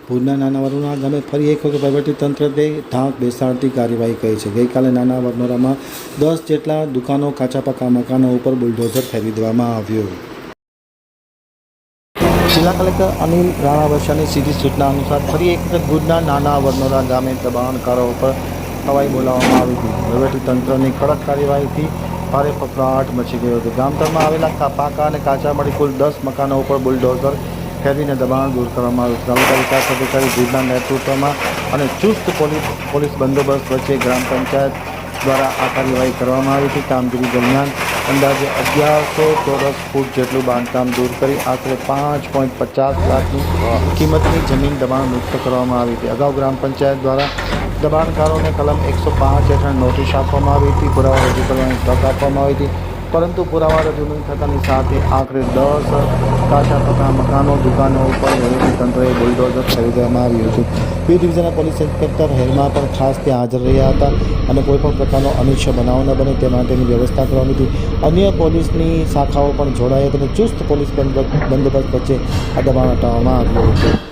ભુજના નાના વરનોરા ગામે ફરી એક વખત વહીવટીતંત્રએ ઢાંક બેસાડતી કાર્યવાહી કરી છે। ગઈકાલે નાના વરનોરામાં 10 જેટલા દુકાનો, કાચા પાકા મકાનો ઉપર બુલડોઝર ફેરવી દેવામાં આવ્યું। જિલ્લા કલેક્ટર અનિલ રાણાવસિયાની સીધી સૂચના અનુસાર ફરી એક વખત ભુજના નાના વરનોરા ગામે દબાણકારો ઉપર હવાઈ બોલાવવામાં આવી હતી। વહીવટીતંત્રની કડક કાર્યવાહીથી ભારે ફફડાટ મચી ગયો હતો। ગામતળમાં આવેલા પાકા અને કાચા મળી કુલ 10 મકાનો ઉપર બુલડોઝર ફેરવીને દબાણ દૂર કરવામાં આવ્યું। તાલુકા વિકાસ અધિકારી ભુજના નેતૃત્વમાં અને ચુસ્ત પોલીસ બંદોબસ્ત વચ્ચે ગ્રામ પંચાયત દ્વારા આ કાર્યવાહી કરવામાં આવી હતી। કામગીરી દરમિયાન અંદાજે 1100 ચોરસ ફૂટ જેટલું બાંધકામ દૂર કરી આશરે 5.50 લાખની કિંમતની જમીન દબાણ મુક્ત કરવામાં આવી હતી। અગાઉ ગ્રામ પંચાયત દ્વારા દબાણકારોને કલમ 105 હેઠળ નોટિસ આપવામાં આવી હતી, પુરાવા રજૂ કરવાની તક આપવામાં આવી હતી, પરંતુ પુરાવા રજૂ નહીં થતાની સાથે આખરે 10 કાચા પાકા મકાનો, દુકાનો ઉપર વહીવટીતંત્રએ બુલડોઝર ફેરવી દેવામાં આવ્યું હતું। બી ડિવિઝનના પોલીસ ઇન્સ્પેક્ટર હેરમા પણ ખાસ ત્યાં હાજર રહ્યા હતા અને કોઈપણ પ્રકારનો અનિચ્છનીય બનાવ ન બને તે માટેની વ્યવસ્થા કરવામાં હતી। અન્ય પોલીસની શાખાઓ પણ જોડાઈ હતી અને ચુસ્ત પોલીસ બંદોબસ્ત વચ્ચે આ દબાણ હટાવવામાં આવ્યું હતું।